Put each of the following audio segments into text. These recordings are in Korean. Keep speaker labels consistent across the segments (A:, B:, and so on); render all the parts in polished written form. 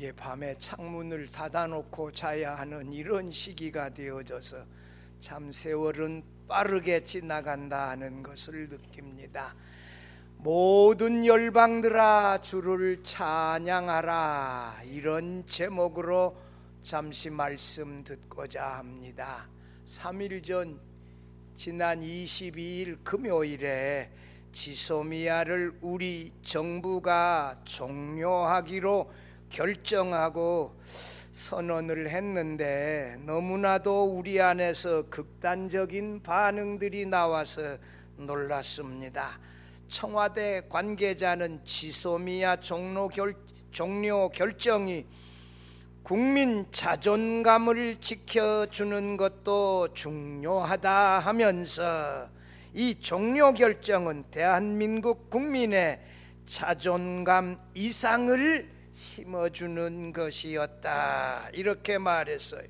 A: 이게 밤에 창문을 닫아놓고 자야 하는 이런 시기가 되어져서 참 세월은 빠르게 지나간다 하는 것을 느낍니다. 모든 열방들아 주를 찬양하라, 이런 제목으로 잠시 말씀 듣고자 합니다. 3일 전 지난 22일 금요일에 지소미아를 우리 정부가 종료하기로 결정하고 선언을 했는데, 너무나도 우리 안에서 극단적인 반응들이 나와서 놀랐습니다. 청와대 관계자는 지소미아 종료 결정이 국민 자존감을 지켜주는 것도 중요하다 하면서 이 종료 결정은 대한민국 국민의 자존감 이상을 심어주는 것이었다, 이렇게 말했어요.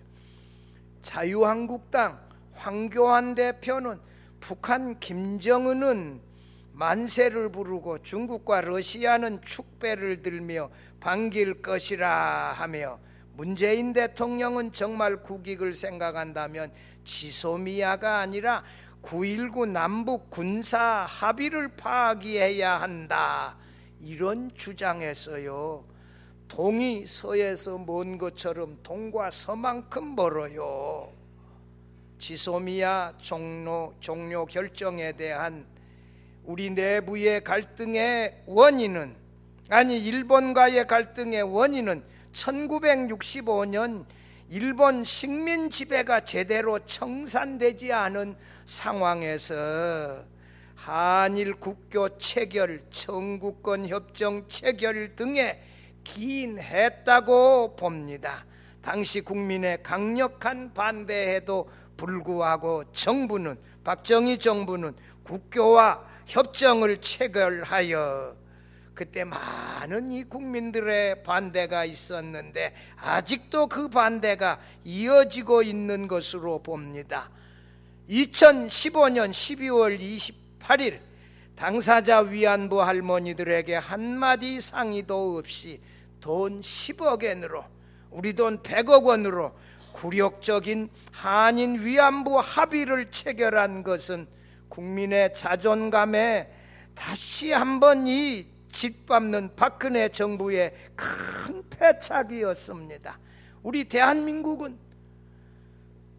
A: 자유한국당 황교안 대표는 북한 김정은은 만세를 부르고 중국과 러시아는 축배를 들며 반길 것이라 하며, 문재인 대통령은 정말 국익을 생각한다면 지소미아가 아니라 9.19 남북 군사 합의를 파기해야 한다, 이런 주장했어요. 동이 서에서 먼 것처럼 동과 서만큼 멀어요. 지소미아 종료 결정에 대한 우리 내부의 갈등의 원인은, 일본과의 갈등의 원인은 1965년 일본 식민 지배가 제대로 청산되지 않은 상황에서 한일 국교 체결, 청구권 협정 체결 등에 기인했다고 봅니다. 당시 국민의 강력한 반대에도 불구하고 박정희 정부는 국교와 협정을 체결하여, 그때 많은 이 국민들의 반대가 있었는데 아직도 그 반대가 이어지고 있는 것으로 봅니다. 2015년 12월 28일 당사자 위안부 할머니들에게 한마디 상의도 없이 돈 10억 엔으로, 우리 돈 100억 원으로 굴욕적인 한인 위안부 합의를 체결한 것은 국민의 자존감에 다시 한번 이 짓밟는 박근혜 정부의 큰 패착이었습니다. 우리 대한민국은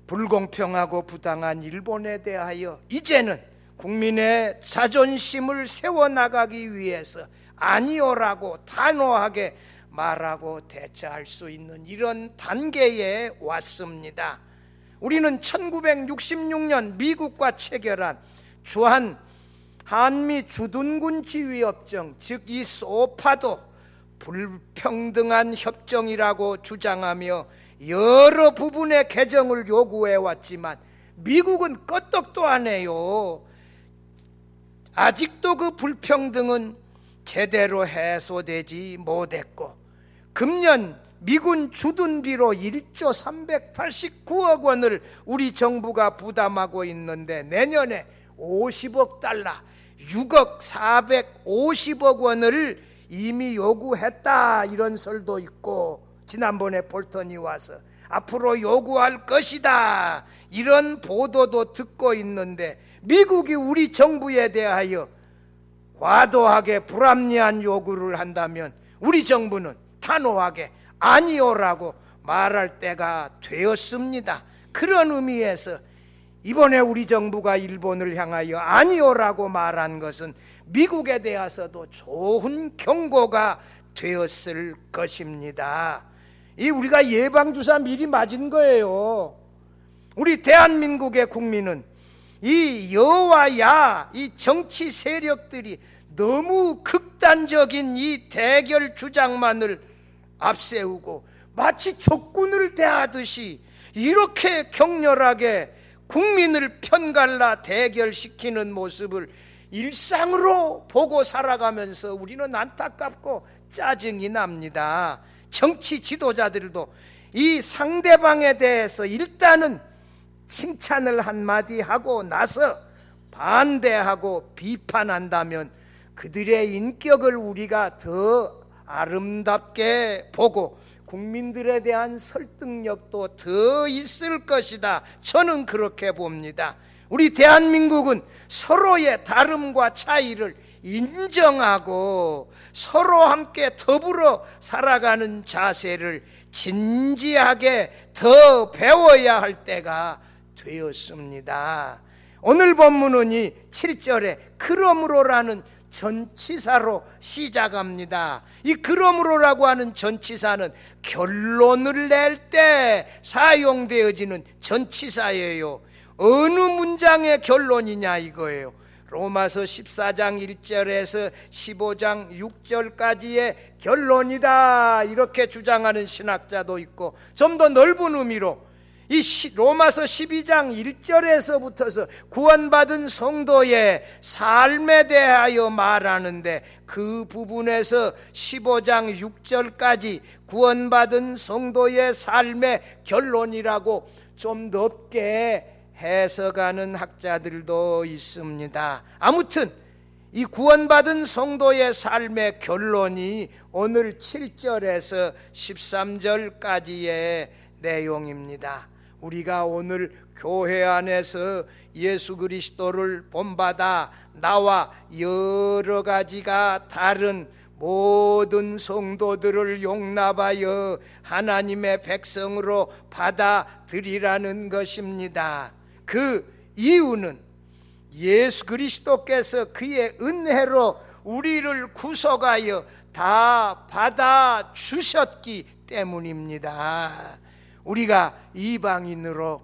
A: 불공평하고 부당한 일본에 대하여 이제는 국민의 자존심을 세워나가기 위해서 아니오라고 단호하게 말하고 대처할 수 있는 이런 단계에 왔습니다. 우리는 1966년 미국과 체결한 주한 한미 주둔군 지휘협정, 즉 이 소파도 불평등한 협정이라고 주장하며 여러 부분의 개정을 요구해왔지만 미국은 끄떡도 안 해요. 아직도 그 불평등은 제대로 해소되지 못했고, 금년 미군 주둔비로 1조 389억 원을 우리 정부가 부담하고 있는데 내년에 50억 달러, 6억 450억 원을 이미 요구했다, 이런 설도 있고, 지난번에 볼턴이 와서 앞으로 요구할 것이다, 이런 보도도 듣고 있는데, 미국이 우리 정부에 대하여 과도하게 불합리한 요구를 한다면 우리 정부는 단호하게 아니오라고 말할 때가 되었습니다. 그런 의미에서 이번에 우리 정부가 일본을 향하여 아니오라고 말한 것은 미국에 대해서도 좋은 경고가 되었을 것입니다. 이 우리가 예방주사 미리 맞은 거예요. 우리 대한민국의 국민은 이 여와 야, 이 정치 세력들이 너무 극단적인 이 대결 주장만을 앞세우고 마치 적군을 대하듯이 이렇게 격렬하게 국민을 편갈라 대결시키는 모습을 일상으로 보고 살아가면서 우리는 안타깝고 짜증이 납니다. 정치 지도자들도 이 상대방에 대해서 일단은 칭찬을 한마디 하고 나서 반대하고 비판한다면 그들의 인격을 우리가 더 아름답게 보고 국민들에 대한 설득력도 더 있을 것이다. 저는 그렇게 봅니다. 우리 대한민국은 서로의 다름과 차이를 인정하고 서로 함께 더불어 살아가는 자세를 진지하게 더 배워야 할 때가 되었습니다. 오늘 본문은 이 7절에 그러므로라는 전치사로 시작합니다. 이 그러므로라고 하는 전치사는 결론을 낼 때 사용되어지는 전치사예요. 어느 문장의 결론이냐 이거예요. 로마서 14장 1절에서 15장 6절까지의 결론이다 이렇게 주장하는 신학자도 있고, 좀 더 넓은 의미로 이 로마서 12장 1절에서부터서 구원받은 성도의 삶에 대하여 말하는데, 그 부분에서 15장 6절까지 구원받은 성도의 삶의 결론이라고 좀 넓게 해석하는 학자들도 있습니다. 아무튼 이 구원받은 성도의 삶의 결론이 오늘 7절에서 13절까지의 내용입니다. 우리가 오늘 교회 안에서 예수 그리스도를 본받아 나와 여러 가지가 다른 모든 성도들을 용납하여 하나님의 백성으로 받아들이라는 것입니다. 그 이유는 예수 그리스도께서 그의 은혜로 우리를 구속하여 다 받아주셨기 때문입니다. 우리가 이방인으로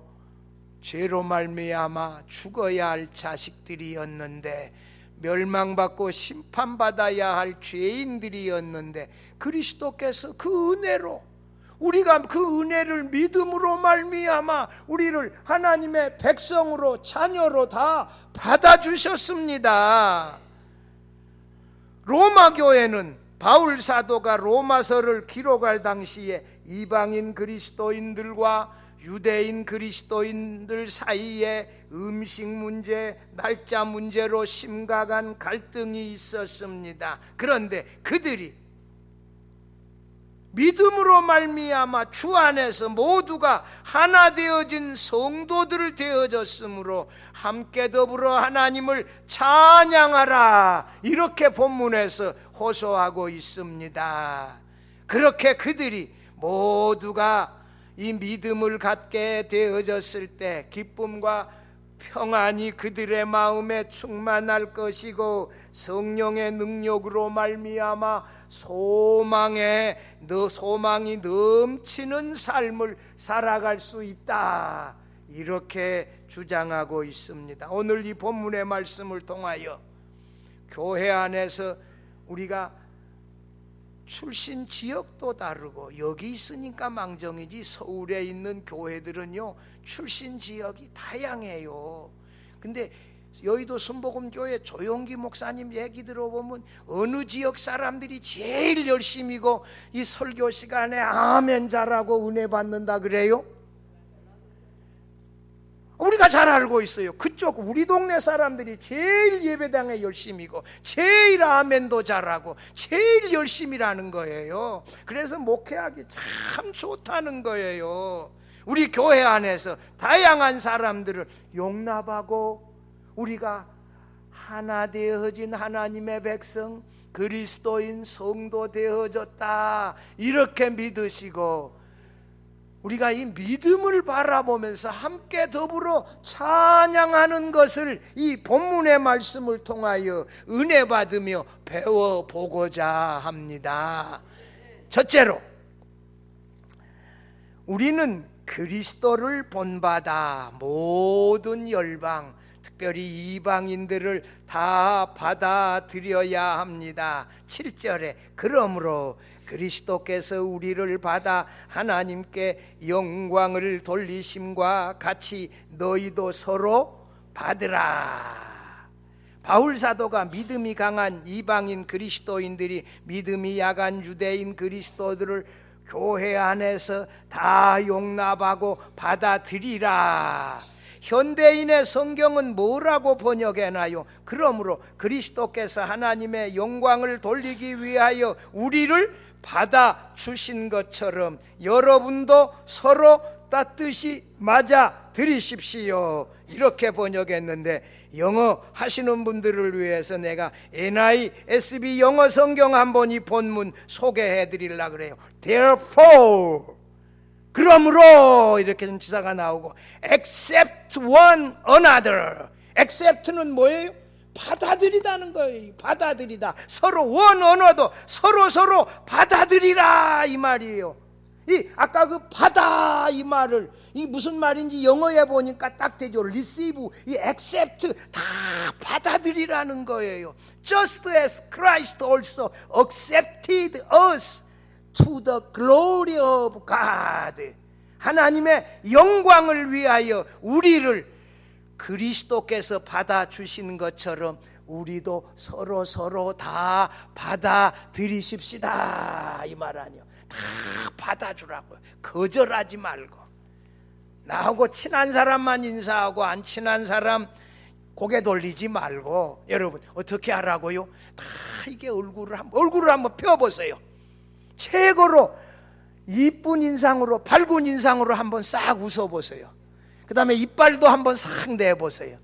A: 죄로 말미암아 죽어야 할 자식들이었는데, 멸망받고 심판받아야 할 죄인들이었는데, 그리스도께서 그 은혜로, 우리가 그 은혜를 믿음으로 말미암아 우리를 하나님의 백성으로, 자녀로 다 받아주셨습니다. 로마 교회는 바울 사도가 로마서를 기록할 당시에 이방인 그리스도인들과 유대인 그리스도인들 사이에 음식 문제, 날짜 문제로 심각한 갈등이 있었습니다. 그런데 그들이 믿음으로 말미암아 주 안에서 모두가 하나 되어진 성도들 되어졌으므로 함께 더불어 하나님을 찬양하라, 이렇게 본문에서 호소하고 있습니다. 그렇게 그들이 모두가 이 믿음을 갖게 되어졌을 때 기쁨과 평안이 그들의 마음에 충만할 것이고, 성령의 능력으로 말미암아 소망이 넘치는 삶을 살아갈 수 있다, 이렇게 주장하고 있습니다. 오늘 이 본문의 말씀을 통하여 교회 안에서 우리가 출신 지역도 다르고, 여기 있으니까 망정이지 서울에 있는 교회들은요 출신 지역이 다양해요. 근데 여의도 순복음교회 조용기 목사님 얘기 들어보면 어느 지역 사람들이 제일 열심히고 이 설교 시간에 아멘 잘하고 은혜 받는다 그래요? 우리가 잘 알고 있어요. 그쪽 우리 동네 사람들이 제일 예배당에 열심히고 제일 아멘도 잘하고 제일 열심히라는 거예요. 그래서 목회하기 참 좋다는 거예요. 우리 교회 안에서 다양한 사람들을 용납하고 우리가 하나 되어진 하나님의 백성, 그리스도인 성도 되어졌다, 이렇게 믿으시고, 우리가 이 믿음을 바라보면서 함께 더불어 찬양하는 것을 이 본문의 말씀을 통하여 은혜 받으며 배워보고자 합니다. 첫째로, 우리는 그리스도를 본받아 모든 열방, 특별히 이방인들을 다 받아들여야 합니다. 7절에 그러므로 그리스도께서 우리를 받아 하나님께 영광을 돌리심과 같이 너희도 서로 받으라. 바울 사도가 믿음이 강한 이방인 그리스도인들이 믿음이 약한 유대인 그리스도들을 교회 안에서 다 용납하고 받아들이라, 현대인의 성경은 뭐라고 번역해나요? 그러므로 그리스도께서 하나님의 영광을 돌리기 위하여 우리를 받아 주신 것처럼 여러분도 서로 따뜻이 맞아 드리십시오. 이렇게 번역했는데, 영어 하시는 분들을 위해서 내가 NISB 영어 성경 한번 이 본문 소개해 드리려고 그래요. Therefore, 그러므로 이렇게 전치사가 나오고, accept one another. accept는 뭐예요? 받아들이다는 거예요. 받아들이다. 서로 one another, 서로 받아들이라 이 말이에요. 이 아까 그 받아 이 말을, 이 무슨 말인지 영어에 보니까 딱 되죠. receive, 이 accept 다 받아들이라는 거예요. Just as Christ also accepted us to the glory of God. 하나님의 영광을 위하여 우리를 그리스도께서 받아주시는 것처럼 우리도 서로 다 받아들이십시다 이 말 아니요. 다 받아주라고요. 거절하지 말고. 나하고 친한 사람만 인사하고 안 친한 사람 고개 돌리지 말고. 여러분 어떻게 하라고요? 다 이게 얼굴을 한번 펴보세요. 최고로 이쁜 인상으로, 밝은 인상으로 한번 싹 웃어보세요. 그 다음에 이빨도 한번 싹 내보세요.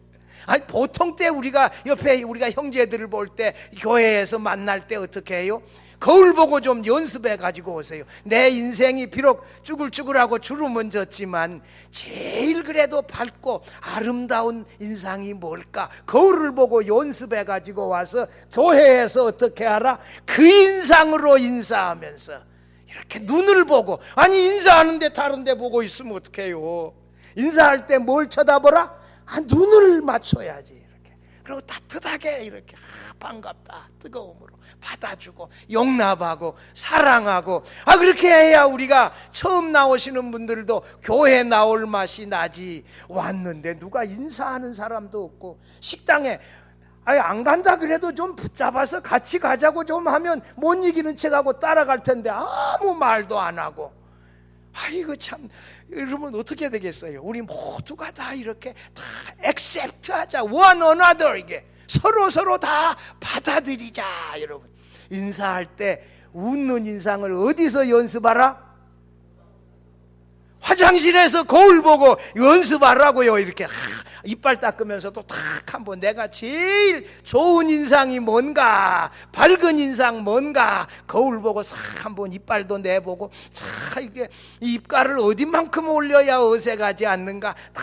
A: 아니, 보통 때 우리가 옆에 우리가 형제들을 볼 때, 교회에서 만날 때 어떻게 해요? 거울 보고 좀 연습해 가지고 오세요. 내 인생이 비록 쭈글쭈글하고 주름은 졌지만 제일 그래도 밝고 아름다운 인상이 뭘까? 거울을 보고 연습해 가지고 와서 교회에서 어떻게 하라? 그 인상으로 인사하면서 이렇게 눈을 보고, 아니 인사하는데 다른 데 보고 있으면 어떡해요? 인사할 때 뭘 쳐다보라? 눈을 맞춰야지. 이렇게. 그리고 따뜻하게 이렇게 반갑다, 뜨거움으로 받아주고 용납하고 사랑하고. 그렇게 해야 우리가 처음 나오시는 분들도 교회 나올 맛이 나지. 왔는데 누가 인사하는 사람도 없고, 식당에 안 간다 그래도 좀 붙잡아서 같이 가자고 좀 하면 못 이기는 척하고 따라갈 텐데 아무 말도 안 하고. 이거 참, 이러면 어떻게 되겠어요? 우리 모두가 다 이렇게 다 accept 하자. one another. 이게 서로 다 받아들이자. 여러분, 인사할 때 웃는 인상을 어디서 연습하라? 화장실에서 거울 보고 연습하라고요. 이렇게 이빨 닦으면서도 탁 한번 내가 제일 좋은 인상이 뭔가, 밝은 인상 뭔가, 거울 보고 싹 한번 이빨도 내보고, 자 이게 입가를 어디만큼 올려야 어색하지 않는가 다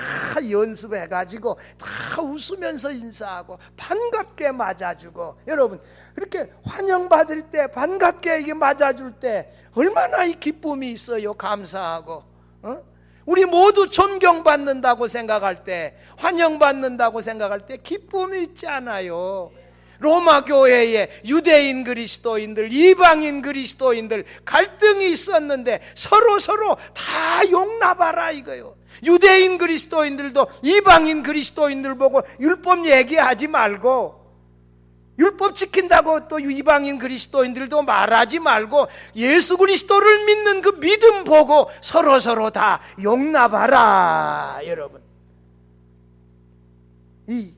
A: 연습해가지고 다 웃으면서 인사하고 반갑게 맞아주고. 여러분, 이렇게 환영받을 때 반갑게 이게 맞아줄 때 얼마나 이 기쁨이 있어요. 감사하고. 우리 모두 존경받는다고 생각할 때, 환영받는다고 생각할 때 기쁨이 있지 않아요? 로마 교회에 유대인 그리스도인들, 이방인 그리스도인들 갈등이 있었는데 서로 다 용납하라 이거요. 유대인 그리스도인들도 이방인 그리스도인들 보고 율법 얘기하지 말고, 율법 지킨다고 또 이방인 그리스도인들도 말하지 말고, 예수 그리스도를 믿는 그 믿음 보고 서로 다 용납하라. 여러분, 이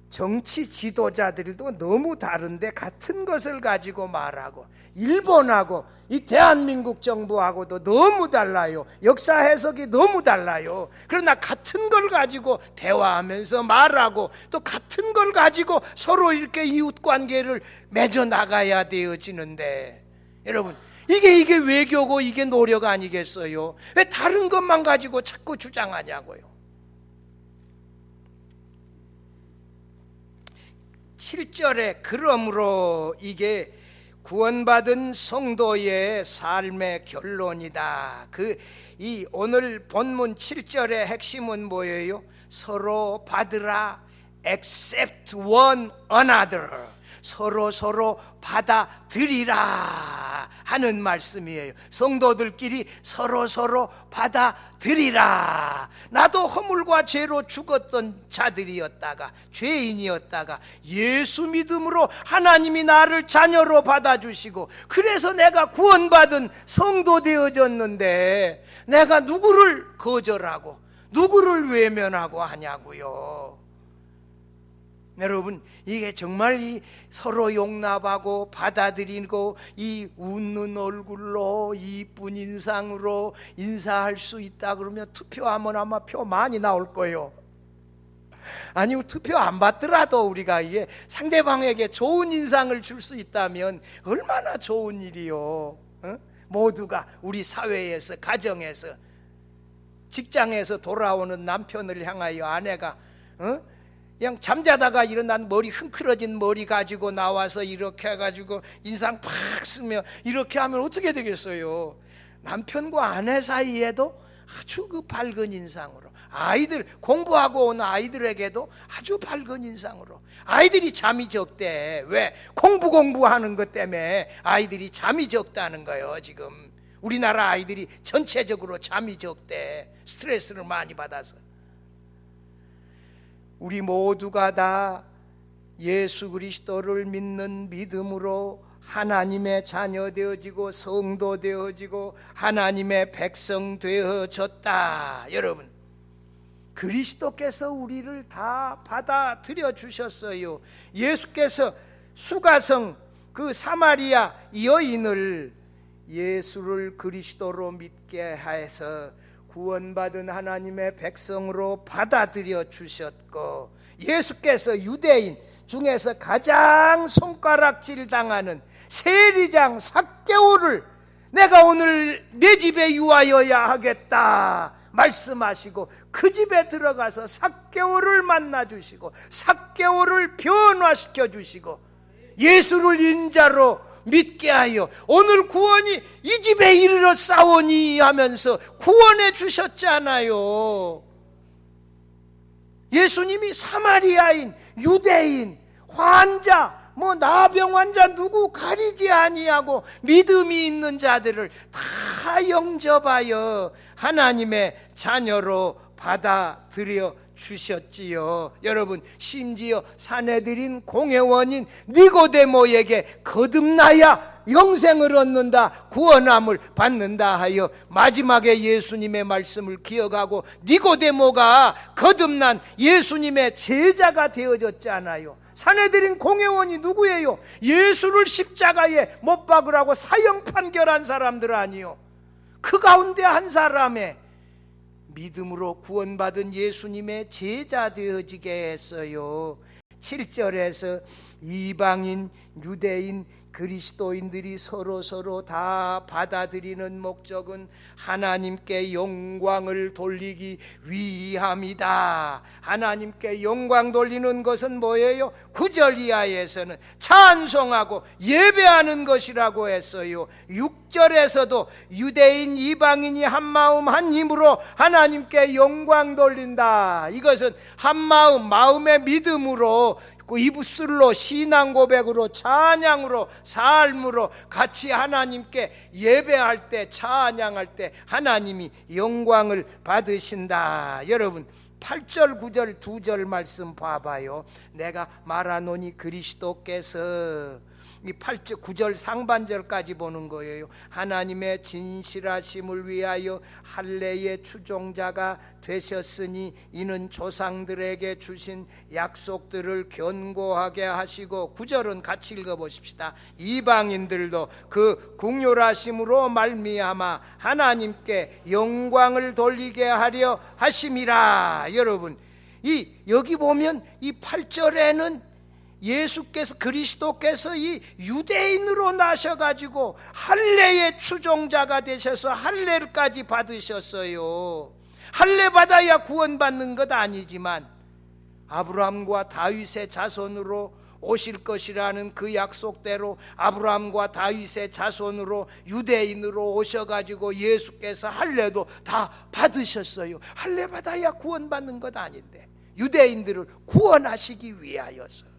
A: 정치 지도자들도 너무 다른데 같은 것을 가지고 말하고, 일본하고 이 대한민국 정부하고도 너무 달라요. 역사 해석이 너무 달라요. 그러나 같은 걸 가지고 대화하면서 말하고, 또 같은 걸 가지고 서로 이렇게 이웃관계를 맺어 나가야 되어지는데, 여러분, 이게 외교고 이게 노력 아니겠어요? 왜 다른 것만 가지고 자꾸 주장하냐고요. 7절에 그러므로 이게 구원받은 성도의 삶의 결론이다. 이 오늘 본문 7절의 핵심은 뭐예요? 서로 받으라. accept one another. 서로 받아들이라 하는 말씀이에요. 성도들끼리 서로 받아들이라. 나도 허물과 죄로 죽었던 자들이었다가, 죄인이었다가 예수 믿음으로 하나님이 나를 자녀로 받아주시고, 그래서 내가 구원받은 성도 되어졌는데 내가 누구를 거절하고 누구를 외면하고 하냐고요. 여러분, 이게 정말 이 서로 용납하고 받아들이고 이 웃는 얼굴로 이쁜 인상으로 인사할 수 있다 그러면 투표하면 아마 표 많이 나올 거예요. 아니면 투표 안 받더라도 우리가 이게 상대방에게 좋은 인상을 줄 수 있다면 얼마나 좋은 일이요. 모두가 우리 사회에서, 가정에서, 직장에서 돌아오는 남편을 향하여 아내가 그냥 잠자다가 일어난 머리 흥크러진 머리 가지고 나와서 이렇게 해가지고 인상 팍 쓰며 이렇게 하면 어떻게 되겠어요? 남편과 아내 사이에도 아주 그 밝은 인상으로, 아이들 공부하고 온 아이들에게도 아주 밝은 인상으로. 아이들이 잠이 적대. 왜? 공부하는 것 때문에 아이들이 잠이 적다는 거예요. 지금 우리나라 아이들이 전체적으로 잠이 적대. 스트레스를 많이 받아서. 우리 모두가 다 예수 그리스도를 믿는 믿음으로 하나님의 자녀 되어지고 성도 되어지고 하나님의 백성 되어졌다. 여러분, 그리스도께서 우리를 다 받아들여 주셨어요. 예수께서 수가성 그 사마리아 여인을 예수를 그리스도로 믿게 해서 구원받은 하나님의 백성으로 받아들여 주셨고, 예수께서 유대인 중에서 가장 손가락질 당하는 세리장 삭개오를 내가 오늘 내 집에 유하여야 하겠다 말씀하시고 그 집에 들어가서 삭개오를 만나 주시고 삭개오를 변화시켜 주시고 예수를 인자로 믿게 하여 오늘 구원이 이 집에 이르러 싸우니 하면서 구원해 주셨잖아요. 예수님이 사마리아인, 유대인, 환자, 나병 환자 누구 가리지 아니하고 믿음이 있는 자들을 다 영접하여 하나님의 자녀로 받아들여 주셨지요. 여러분, 심지어 사내들인 공회원인 니고데모에게 거듭나야 영생을 얻는다, 구원함을 받는다 하여 마지막에 예수님의 말씀을 기억하고 니고데모가 거듭난 예수님의 제자가 되어졌잖아요. 사내들인 공회원이 누구예요? 예수를 십자가에 못 박으라고 사형 판결한 사람들 아니요. 그 가운데 한 사람의 믿음으로 구원받은 예수님의 제자 되어지게 했어요. 7절에서 이방인, 유대인, 그리스도인들이 서로 다 받아들이는 목적은 하나님께 영광을 돌리기 위함이다. 하나님께 영광 돌리는 것은 뭐예요? 9절 이하에서는 찬송하고 예배하는 것이라고 했어요. 6절에서도 유대인, 이방인이 한 마음 한 힘으로 하나님께 영광 돌린다. 이것은 한 마음의 믿음으로 입술로 신앙 고백으로 찬양으로 삶으로 같이 하나님께 예배할 때 찬양할 때 하나님이 영광을 받으신다. 여러분 8절 9절 2절 말씀 봐봐요. 내가 말하노니 그리스도께서 이 8절 9절 상반절까지 보는 거예요. 하나님의 진실하심을 위하여 할례의 추종자가 되셨으니 이는 조상들에게 주신 약속들을 견고하게 하시고, 9절은 같이 읽어보십시다. 이방인들도 그 긍휼하심으로 말미암아 하나님께 영광을 돌리게 하려 하심이라. 여러분, 여기 보면 이 8절에는 예수께서 그리스도께서 이 유대인으로 나셔가지고 할례의 추종자가 되셔서 할례까지 받으셨어요. 할례 받아야 구원받는 것 아니지만 아브라함과 다윗의 자손으로 오실 것이라는 그 약속대로 아브라함과 다윗의 자손으로 유대인으로 오셔가지고 예수께서 할례도 다 받으셨어요. 할례 받아야 구원받는 것 아닌데 유대인들을 구원하시기 위하여서.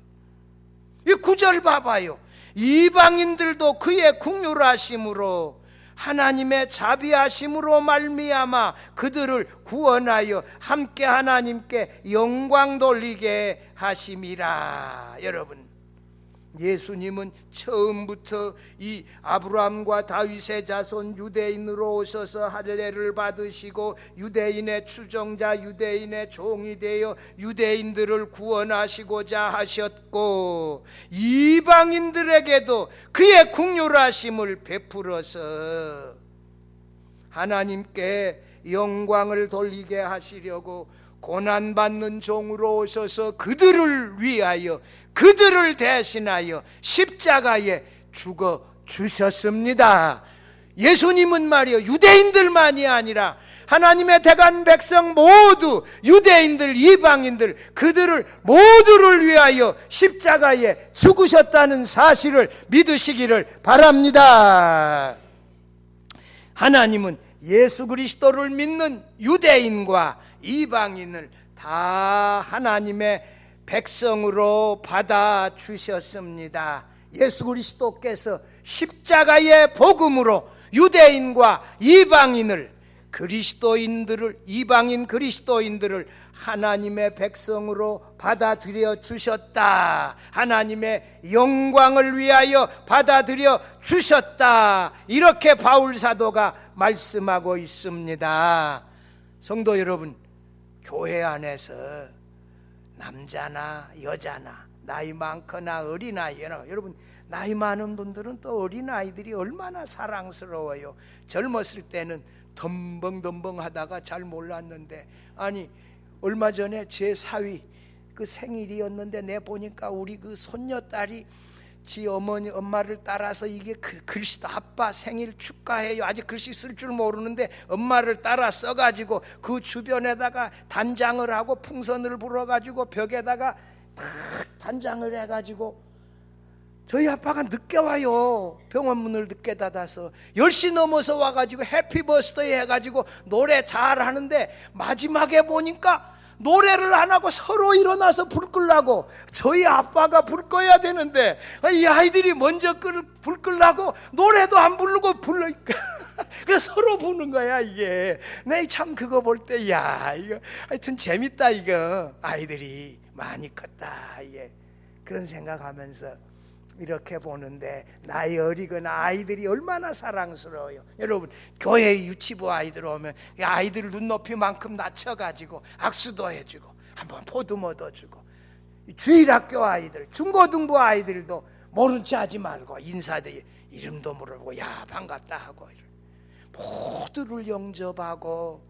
A: 이 9절 봐봐요. 이방인들도 그의 긍휼하심으로 하나님의 자비하심으로 말미암아 그들을 구원하여 함께 하나님께 영광 돌리게 하심이라. 여러분, 예수님은 처음부터 이 아브라함과 다윗의 자손 유대인으로 오셔서 할례를 받으시고 유대인의 추종자, 유대인의 종이 되어 유대인들을 구원하시고자 하셨고, 이방인들에게도 그의 긍휼하심을 베풀어서 하나님께 영광을 돌리게 하시려고 고난받는 종으로 오셔서 그들을 위하여, 그들을 대신하여 십자가에 죽어 주셨습니다. 예수님은 말이요, 유대인들만이 아니라 하나님의 택한 백성 모두, 유대인들, 이방인들, 그들을 모두를 위하여 십자가에 죽으셨다는 사실을 믿으시기를 바랍니다. 하나님은 예수 그리스도를 믿는 유대인과 이방인을 다 하나님의 백성으로 받아주셨습니다. 예수 그리스도께서 십자가의 복음으로 유대인과 이방인을, 그리스도인들을, 이방인 그리스도인들을 하나님의 백성으로 받아들여 주셨다. 하나님의 영광을 위하여 받아들여 주셨다. 이렇게 바울 사도가 말씀하고 있습니다. 성도 여러분, 교회 안에서 남자나 여자나 나이 많거나 어린아이나, 여러분 나이 많은 분들은 또 어린아이들이 얼마나 사랑스러워요. 젊었을 때는 덤벙덤벙 하다가 잘 몰랐는데, 아니 얼마 전에 제 사위 그 생일이었는데 내 보니까 우리 그 손녀딸이 지 어머니 엄마를 따라서 이게 글씨도 아빠 생일 축하해요, 아직 글씨 쓸 줄 모르는데 엄마를 따라 써가지고 그 주변에다가 단장을 하고 풍선을 불어가지고 벽에다가 탁 단장을 해가지고, 저희 아빠가 늦게 와요. 병원 문을 늦게 닫아서 10시 넘어서 와가지고 해피 버스데이 해가지고 노래 잘하는데 마지막에 보니까 노래를 안 하고 서로 일어나서 불 끄려고, 저희 아빠가 불 꺼야 되는데 이 아이들이 먼저 불 끄려고 노래도 안 부르고 불러니까 그래서 서로 부는 거야. 이게 내 참 그거 볼 때, 야 이거 하여튼 재밌다. 이거 아이들이 많이 컸다. 이게 그런 생각하면서 이렇게 보는데, 나이 어리거나 아이들이 얼마나 사랑스러워요. 여러분 교회 유치부 아이들 오면 아이들 눈높이만큼 낮춰가지고 악수도 해주고 한번 포도모도 주고, 주일학교 아이들, 중고등부 아이들도 모른 체 하지 말고 인사도 이름도 물어보고 야 반갑다 하고, 모두를 영접하고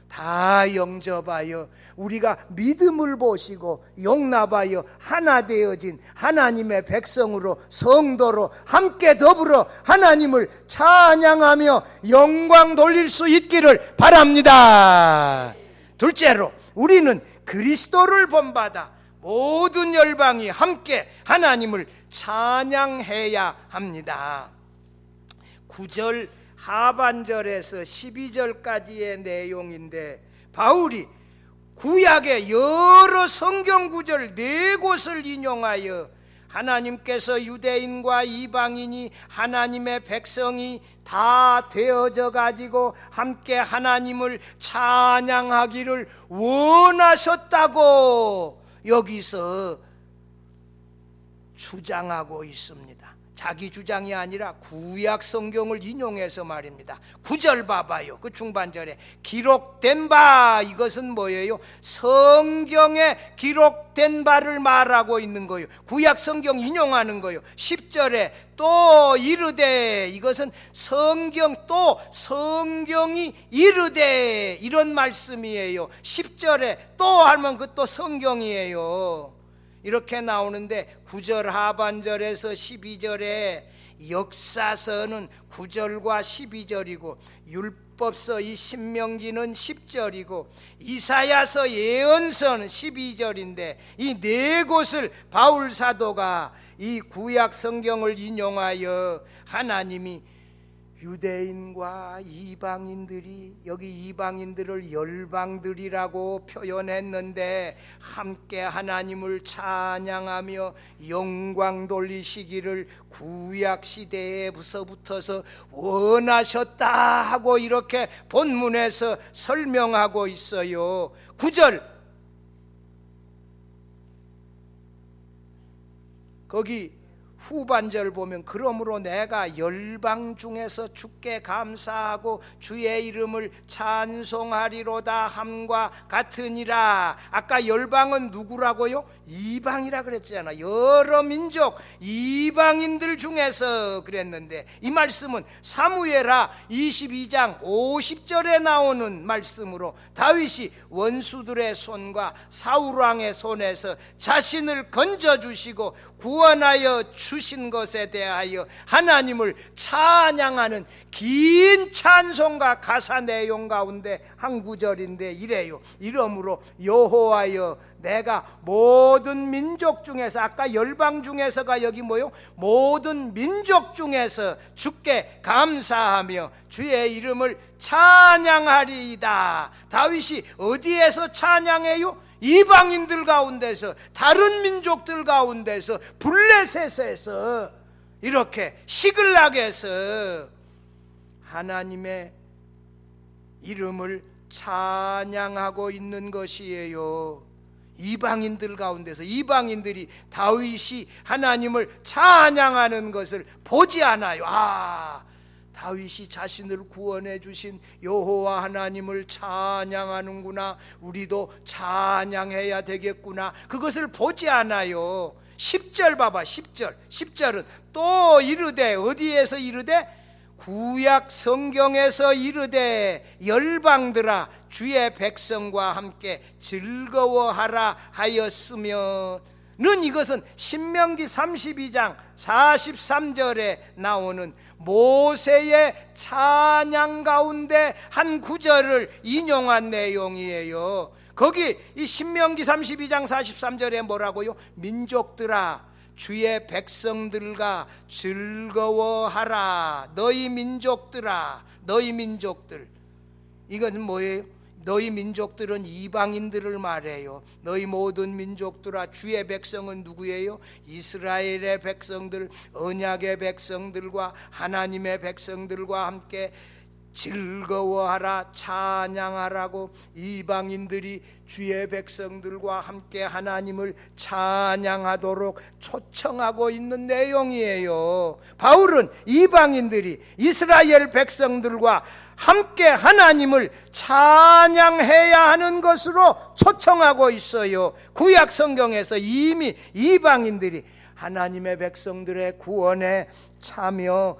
A: 다 영접하여 우리가 믿음을 보시고 용납하여 하나 되어진 하나님의 백성으로, 성도로 함께 더불어 하나님을 찬양하며 영광 돌릴 수 있기를 바랍니다. 둘째로, 우리는 그리스도를 본받아 모든 열방이 함께 하나님을 찬양해야 합니다. 9절 하반절에서 12절까지의 내용인데, 바울이 구약의 여러 성경 구절 4곳을 인용하여 하나님께서 유대인과 이방인이 하나님의 백성이 다 되어져 가지고 함께 하나님을 찬양하기를 원하셨다고 여기서 주장하고 있습니다. 자기 주장이 아니라 구약 성경을 인용해서 말입니다. 9절 봐봐요. 그 중반절에 기록된 바, 이것은 뭐예요? 성경에 기록된 바를 말하고 있는 거예요. 구약 성경 인용하는 거예요. 10절에 또 이르되, 이것은 성경, 또 성경이 이르되, 이런 말씀이에요. 10절에 또 하면 그 또 성경이에요. 이렇게 나오는데 9절 하반절에서 12절에 역사서는 9절과 12절이고, 율법서 이 신명기는 10절이고, 이사야서 예언서는 12절인데, 이 4곳을 바울 사도가 이 구약 성경을 인용하여 하나님이 유대인과 이방인들이, 여기 이방인들을 열방들이라고 표현했는데, 함께 하나님을 찬양하며 영광 돌리시기를 구약 시대에서부터서 원하셨다 하고 이렇게 본문에서 설명하고 있어요. 9절, 거기 후반절 보면 그러므로 내가 열방 중에서 주께 감사하고 주의 이름을 찬송하리로다 함과 같으니라. 아까 열방은 누구라고요? 이방이라 그랬잖아. 여러 민족 이방인들 중에서 그랬는데, 이 말씀은 사무엘하 22장 50절에 나오는 말씀으로 다윗이 원수들의 손과 사울왕의 손에서 자신을 건져주시고 구원하여 주신 것에 대하여 하나님을 찬양하는 긴 찬송과 가사 내용 가운데 한 구절인데 이래요. 이러므로 여호와여 내가 모든 민족 중에서, 아까 열방 중에서가 여기 뭐요? 모든 민족 중에서 주께 감사하며 주의 이름을 찬양하리이다. 다윗이 어디에서 찬양해요? 이방인들 가운데서, 다른 민족들 가운데서, 블레셋에서, 이렇게 시글락에서 하나님의 이름을 찬양하고 있는 것이에요. 이방인들 가운데서, 이방인들이 다윗이 하나님을 찬양하는 것을 보지 않아요. 다윗이 자신을 구원해 주신 여호와 하나님을 찬양하는구나, 우리도 찬양해야 되겠구나, 그것을 보지 않아요. 10절 봐봐. 10절은 또 이르되, 어디에서 이르되? 구약 성경에서 이르되 열방들아 주의 백성과 함께 즐거워하라 하였으면은, 이것은 신명기 32장 43절에 나오는 모세의 찬양 가운데 한 구절을 인용한 내용이에요. 거기 이 신명기 32장 43절에 뭐라고요? 민족들아 주의 백성들과 즐거워하라. 너희 민족들아, 너희 민족들, 이건 뭐예요? 너희 민족들은 이방인들을 말해요. 너희 모든 민족들아, 주의 백성은 누구예요? 이스라엘의 백성들, 언약의 백성들과 하나님의 백성들과 함께 즐거워하라, 찬양하라고 이방인들이 주의 백성들과 함께 하나님을 찬양하도록 초청하고 있는 내용이에요. 바울은 이방인들이 이스라엘 백성들과 함께 하나님을 찬양해야 하는 것으로 초청하고 있어요. 구약 성경에서 이미 이방인들이 하나님의 백성들의 구원에 참여하는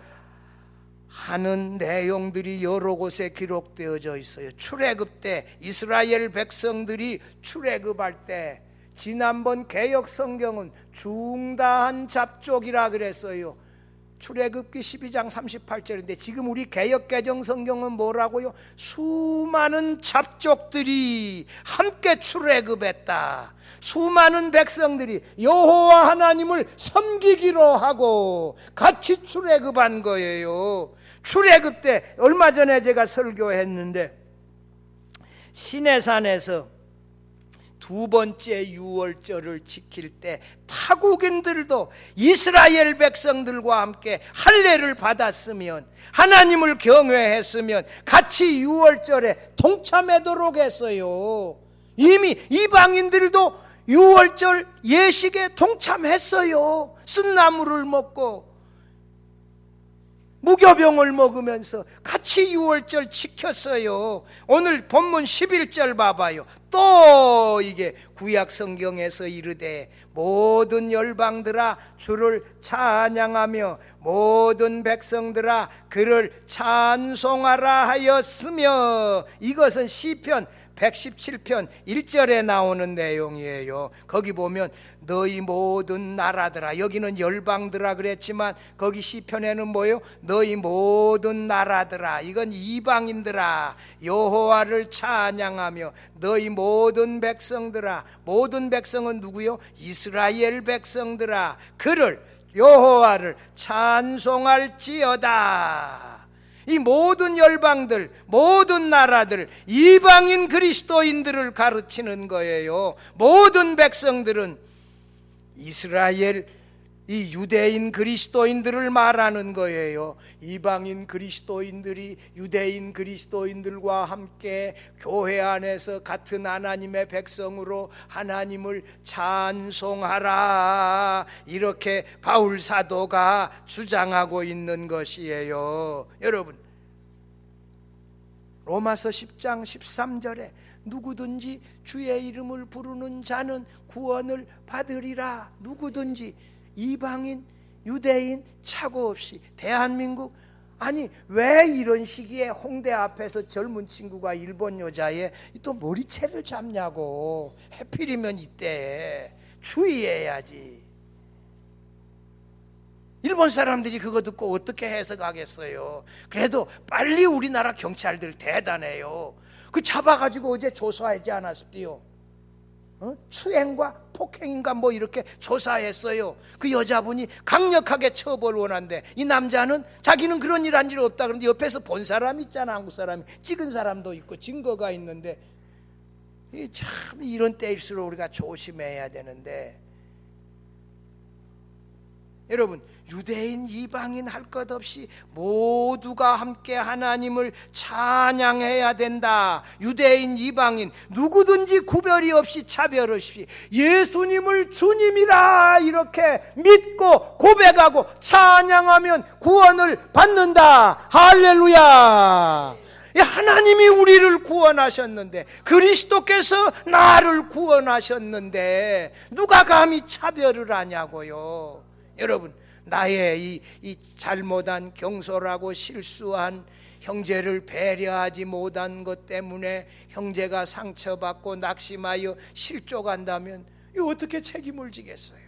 A: 내용들이 여러 곳에 기록되어져 있어요. 출애굽 때 이스라엘 백성들이 출애굽할 때, 지난번 개역 성경은 중다한 잡족이라 그랬어요. 출애굽기 12장 38절인데 지금 우리 개역개정 성경은 뭐라고요? 수많은 잡족들이 함께 출애굽했다. 수많은 백성들이 여호와 하나님을 섬기기로 하고 같이 출애굽한 거예요. 출애굽 때 얼마 전에 제가 설교했는데, 시내산에서 두 번째 유월절을 지킬 때 타국인들도 이스라엘 백성들과 함께 할례를 받았으면, 하나님을 경외했으면 같이 유월절에 동참하도록 했어요. 이미 이방인들도 유월절 예식에 동참했어요. 쓴나물을 먹고 무교병을 먹으면서 같이 유월절 지켰어요. 오늘 본문 11절 봐봐요. 또 이게 구약 성경에서 이르되 모든 열방들아 주를 찬양하며 모든 백성들아 그를 찬송하라 하였으며, 이것은 시편 117편 1절에 나오는 내용이에요. 거기 보면 너희 모든 나라들아, 여기는 열방들아 그랬지만 거기 시편에는 뭐예요? 너희 모든 나라들아, 이건 이방인들아 여호와를 찬양하며 너희 모든 백성들아, 모든 백성은 누구요? 이스라엘 백성들아 그를, 여호와를 찬송할지어다. 이 모든 열방들, 모든 나라들, 이방인 그리스도인들을 가르치는 거예요. 모든 백성들은 이스라엘 이 유대인 그리스도인들을 말하는 거예요. 이방인 그리스도인들이 유대인 그리스도인들과 함께 교회 안에서 같은 하나님의 백성으로 하나님을 찬송하라, 이렇게 바울 사도가 주장하고 있는 것이에요. 여러분, 로마서 10장 13절에 누구든지 주의 이름을 부르는 자는 구원을 받으리라. 누구든지, 이방인, 유대인 차고 없이. 대한민국, 아니 왜 이런 시기에 홍대 앞에서 젊은 친구가 일본 여자의 또 머리채를 잡냐고. 해필이면 이때 주의해야지. 일본 사람들이 그거 듣고 어떻게 해석하겠어요? 그래도 빨리 우리나라 경찰들 대단해요. 그 잡아가지고 어제 조사하지 않았습니요? 수행과 폭행인가 뭐 이렇게 조사했어요. 그 여자분이 강력하게 처벌을 원한대. 이 남자는 자기는 그런 일 한 일 없다 그런데 옆에서 본 사람 있잖아. 한국 사람이 찍은 사람도 있고 증거가 있는데, 참 이런 때일수록 우리가 조심해야 되는데, 여러분, 유대인 이방인 할 것 없이 모두가 함께 하나님을 찬양해야 된다. 유대인 이방인 누구든지 구별이 없이 차별 없이 예수님을 주님이라 이렇게 믿고 고백하고 찬양하면 구원을 받는다. 할렐루야. 하나님이 우리를 구원하셨는데, 그리스도께서 나를 구원하셨는데 누가 감히 차별을 하냐고요. 여러분, 나의 이 잘못한 경솔하고 실수한 형제를 배려하지 못한 것 때문에 형제가 상처받고 낙심하여 실족한다면 이거 어떻게 책임을 지겠어요?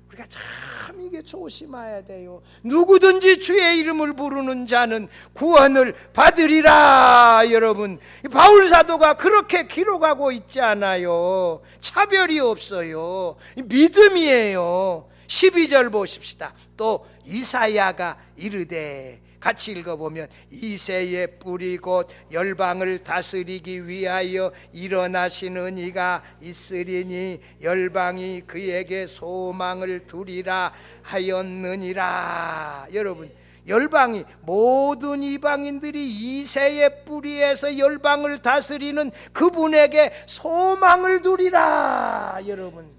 A: 우리가 참 이게 조심해야 돼요. 누구든지 주의 이름을 부르는 자는 구원을 받으리라. 여러분, 바울 사도가 그렇게 기록하고 있지 않아요. 차별이 없어요. 믿음이에요. 12절 보십시다. 또 이사야가 이르되, 같이 읽어보면, 이새의 뿌리 곧 열방을 다스리기 위하여 일어나시는 이가 있으리니 열방이 그에게 소망을 두리라 하였느니라. 여러분, 열방이, 모든 이방인들이 이새의 뿌리에서 열방을 다스리는 그분에게 소망을 두리라. 여러분,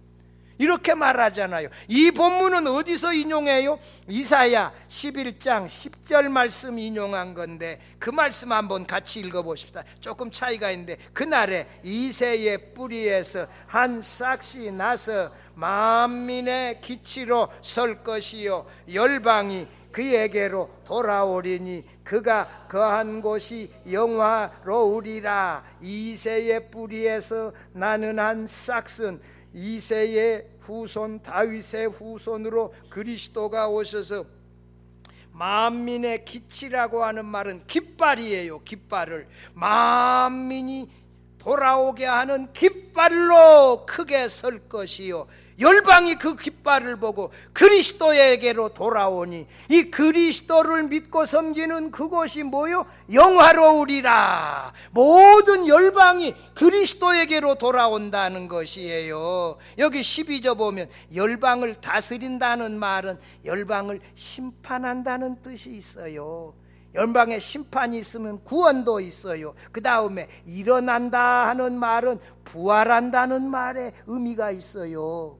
A: 이렇게 말하잖아요. 이 본문은 어디서 인용해요? 이사야 11장 10절 말씀 인용한 건데, 그 말씀 한번 같이 읽어보십시다. 조금 차이가 있는데, 그날에 이새의 뿌리에서 한 싹이 나서 만민의 기치로 설 것이요 열방이 그에게로 돌아오리니 그가 거한 곳이 영화로우리라. 이새의 뿌리에서 나는 한 싹은 이새의 후손 다윗의 후손으로 그리스도가 오셔서 만민의 기치라고 하는 말은 깃발이에요. 깃발을 만민이 돌아오게 하는 깃발로 크게 설 것이요 열방이 그 깃발을 보고 그리스도에게로 돌아오니 이 그리스도를 믿고 섬기는 그곳이 뭐요? 영화로우리라. 모든 열방이 그리스도에게로 돌아온다는 것이에요. 여기 12절 보면 열방을 다스린다는 말은 열방을 심판한다는 뜻이 있어요. 열방에 심판이 있으면 구원도 있어요. 그 다음에 일어난다 하는 말은 부활한다는 말에 의미가 있어요.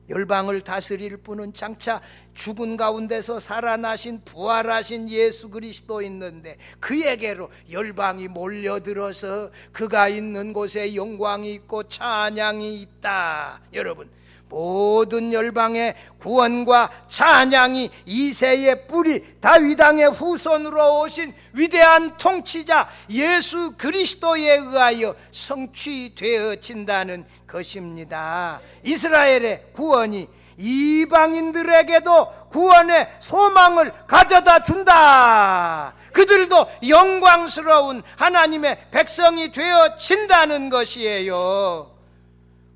A: 열방을 다스릴 분은 장차 죽은 가운데서 살아나신 부활하신 예수 그리스도 있는데, 그에게로 열방이 몰려들어서 그가 있는 곳에 영광이 있고 찬양이 있다. 여러분, 모든 열방의 구원과 찬양이 이새의 뿌리 다윗 왕의 후손으로 오신 위대한 통치자 예수 그리스도에 의하여 성취되어진다는 것입니다. 이스라엘의 구원이 이방인들에게도 구원의 소망을 가져다 준다. 그들도 영광스러운 하나님의 백성이 되어진다는 것이에요.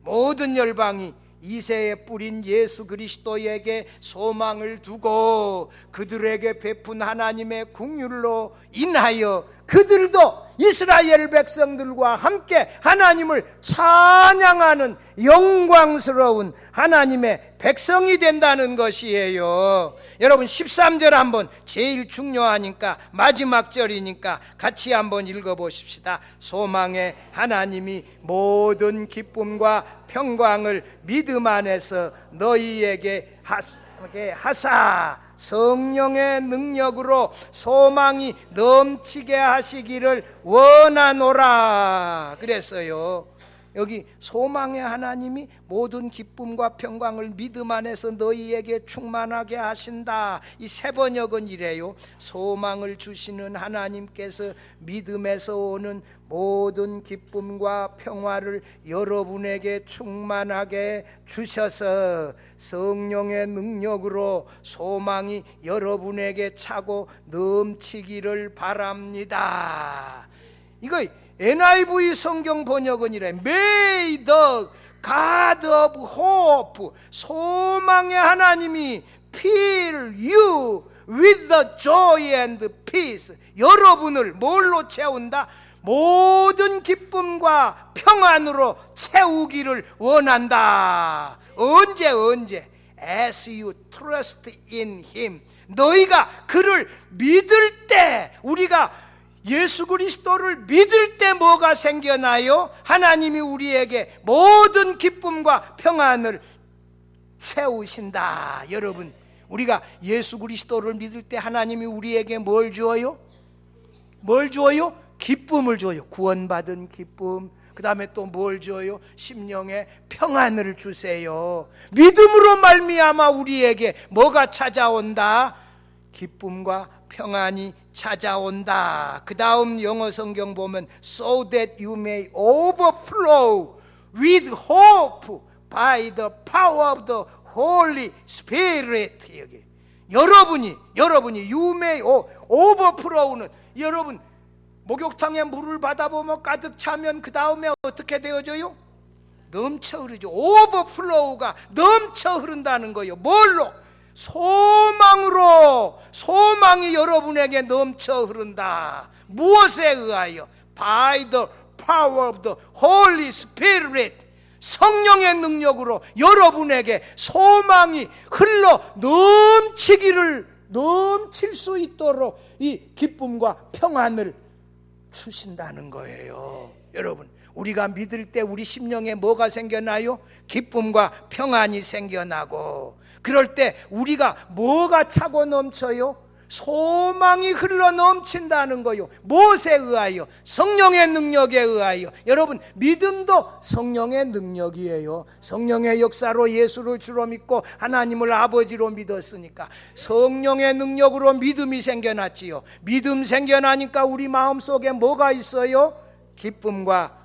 A: 모든 열방이 이새의 뿌린 예수 그리스도에게 소망을 두고 그들에게 베푼 하나님의 긍휼로 인하여 그들도 이스라엘 백성들과 함께 하나님을 찬양하는 영광스러운 하나님의 백성이 된다는 것이에요. 여러분 13절 한번, 제일 중요하니까 마지막 절이니까 같이 한번 읽어보십시다. 소망의 하나님이 모든 기쁨과 평강을 믿음 안에서 너희에게 하사 성령의 능력으로 소망이 넘치게 하시기를 원하노라 그랬어요. 여기 소망의 하나님이 모든 기쁨과 평강을 믿음 안에서 너희에게 충만하게 하신다. 이 세 번역은 이래요. 소망을 주시는 하나님께서 믿음에서 오는 모든 기쁨과 평화를 여러분에게 충만하게 주셔서 성령의 능력으로 소망이 여러분에게 차고 넘치기를 바랍니다. 이거 NIV 성경 번역은 이래. May the God of hope, 소망의 하나님이 fill you with the joy and peace. 여러분을 뭘로 채운다? 모든 기쁨과 평안으로 채우기를 원한다. 언제? As you trust in Him. 너희가 그를 믿을 때, 우리가 예수 그리스도를 믿을 때 뭐가 생겨나요? 하나님이 우리에게 모든 기쁨과 평안을 채우신다. 여러분, 우리가 예수 그리스도를 믿을 때 하나님이 우리에게 뭘 주어요? 뭘 주어요? 기쁨을 줘요. 구원받은 기쁨. 그 다음에 또 뭘 줘요? 심령의 평안을 주세요. 믿음으로 말미암아 우리에게 뭐가 찾아온다? 기쁨과 평안이 찾아온다. 그 다음 영어 성경 보면 So that you may overflow with hope by the power of the Holy Spirit. 여기 여러분이 you may overflow는, 여러분 목욕탕에 물을 받아보면 가득 차면 그 다음에 어떻게 되어져요? 넘쳐 흐르죠. overflow가 넘쳐 흐른다는 거예요. 뭘로? 소망으로. 소망이 여러분에게 넘쳐 흐른다. 무엇에 의하여? By the power of the Holy Spirit. 성령의 능력으로 여러분에게 소망이 흘러 넘칠 수 있도록 이 기쁨과 평안을 주신다는 거예요. 여러분, 우리가 믿을 때 우리 심령에 뭐가 생겨나요? 기쁨과 평안이 생겨나고, 그럴 때 우리가 뭐가 차고 넘쳐요? 소망이 흘러 넘친다는 거요. 무엇에 의하여? 성령의 능력에 의하여. 여러분, 믿음도 성령의 능력이에요. 성령의 역사로 예수를 주로 믿고 하나님을 아버지로 믿었으니까 성령의 능력으로 믿음이 생겨났지요. 믿음 생겨나니까 우리 마음속에 뭐가 있어요? 기쁨과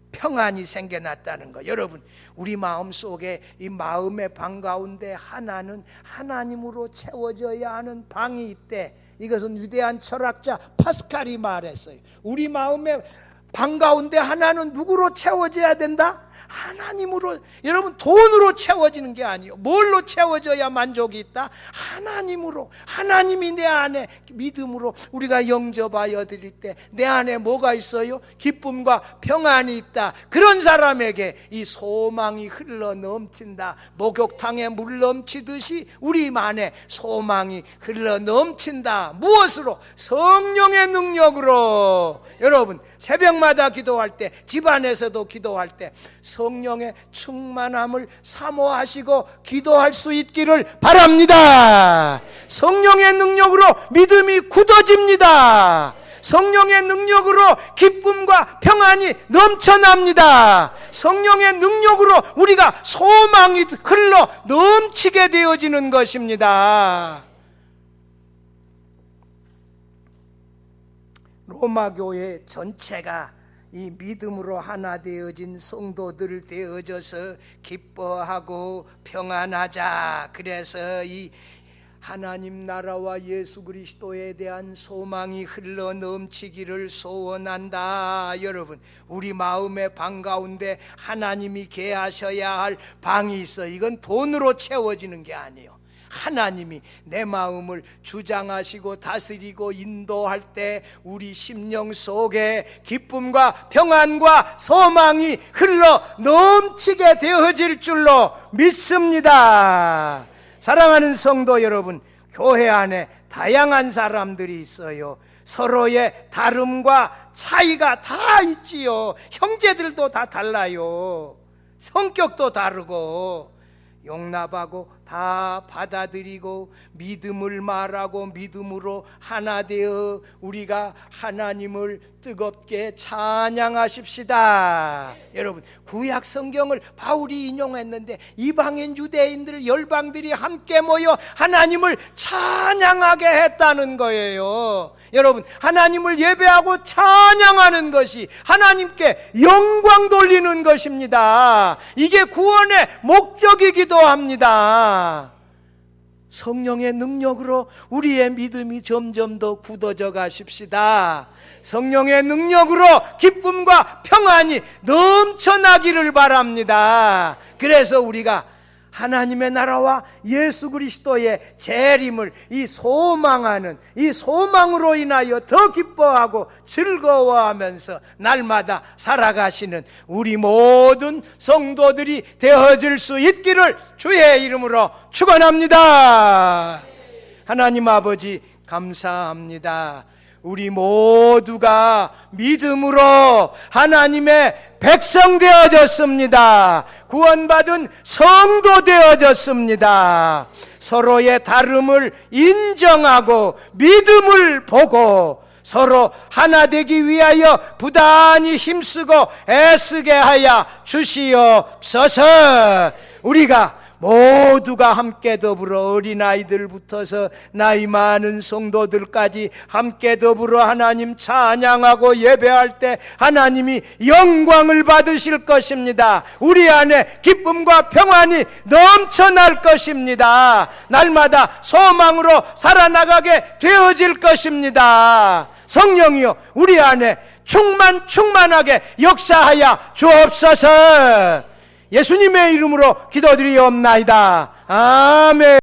A: 평안이 생겨났다는 거. 여러분, 우리 마음속에 이 마음의 방 가운데 하나는 하나님으로 채워져야 하는 방이 있대. 이것은 위대한 철학자 파스칼이 말했어요. 우리 마음의 방 가운데 하나는 누구로 채워져야 된다? 하나님으로. 여러분, 돈으로 채워지는 게 아니에요. 뭘로 채워져야 만족이 있다? 하나님으로. 하나님이 내 안에 믿음으로 우리가 영접하여 드릴 때 내 안에 뭐가 있어요? 기쁨과 평안이 있다. 그런 사람에게 이 소망이 흘러 넘친다. 목욕탕에 물 넘치듯이 우리 안에 소망이 흘러 넘친다. 무엇으로? 성령의 능력으로. 여러분, 새벽마다 기도할 때, 집안에서도 기도할 때 성령의 충만함을 사모하시고 기도할 수 있기를 바랍니다. 성령의 능력으로 믿음이 굳어집니다. 성령의 능력으로 기쁨과 평안이 넘쳐납니다. 성령의 능력으로 우리가 소망이 흘러 넘치게 되어지는 것입니다. 로마 교회 전체가 이 믿음으로 하나 되어진 성도들 되어져서 기뻐하고 평안하자. 그래서 이 하나님 나라와 예수 그리스도에 대한 소망이 흘러 넘치기를 소원한다. 여러분, 우리 마음의 방 가운데 하나님이 계하셔야 할 방이 있어. 이건 돈으로 채워지는 게 아니에요. 하나님이 내 마음을 주장하시고 다스리고 인도할 때 우리 심령 속에 기쁨과 평안과 소망이 흘러 넘치게 되어질 줄로 믿습니다. 사랑하는 성도 여러분, 교회 안에 다양한 사람들이 있어요. 서로의 다름과 차이가 다 있지요. 형제들도 다 달라요. 성격도 다르고 용납하고 다 받아들이고 믿음을 말하고 믿음으로 하나 되어 우리가 하나님을 뜨겁게 찬양하십시다. 여러분, 구약 성경을 바울이 인용했는데 이방인 유대인들 열방들이 함께 모여 하나님을 찬양하게 했다는 거예요. 여러분, 하나님을 예배하고 찬양하는 것이 하나님께 영광 돌리는 것입니다. 이게 구원의 목적이기도 합니다. 성령의 능력으로 우리의 믿음이 점점 더 굳어져 가십시다. 성령의 능력으로 기쁨과 평안이 넘쳐나기를 바랍니다. 그래서 우리가 하나님의 나라와 예수 그리스도의 재림을 이 소망하는, 이 소망으로 인하여 더 기뻐하고 즐거워하면서 날마다 살아가시는 우리 모든 성도들이 되어질 수 있기를 주의 이름으로 축원합니다. 하나님 아버지 감사합니다. 우리 모두가 믿음으로 하나님의 백성 되어졌습니다. 구원받은 성도 되어졌습니다. 서로의 다름을 인정하고 믿음을 보고 서로 하나 되기 위하여 부단히 힘쓰고 애쓰게 하여 주시옵소서. 우리가 모두가 함께 더불어 어린아이들부터서 나이 많은 성도들까지 함께 더불어 하나님 찬양하고 예배할 때 하나님이 영광을 받으실 것입니다. 우리 안에 기쁨과 평안이 넘쳐날 것입니다. 날마다 소망으로 살아나가게 되어질 것입니다. 성령이여, 우리 안에 충만하게 역사하여 주옵소서. 예수님의 이름으로 기도드리옵나이다. 아멘.